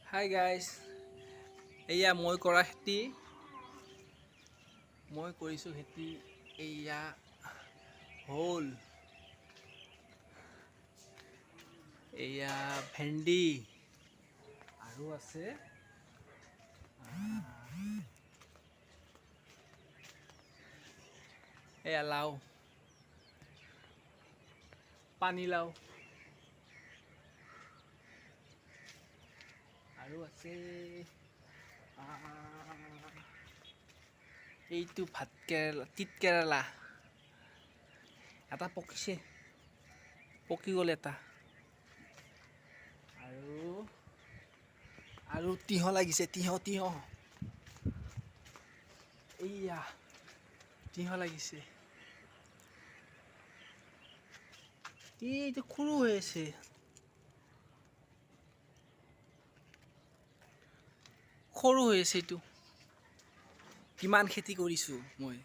Hi guys, এয়া মই কৰা খেতি। মই কৰিছোঁ খেতি। এয়া হ'ল এয়া ভেন্দি আৰু আছে এয়া লাও, পানীলাও আৰু আছে এইটো তিতা কেৰেলা এটা পকিছে, পকি গ'ল এটা। আৰু তিয়ঁহ লাগিছে, তিয়ঁহ এইয়া তিয়ঁহ লাগিছে। এইটো সৰু হৈ আছে। সৰু হৈ আছে এইটো। কিমান খেতি কৰিছোঁ মই।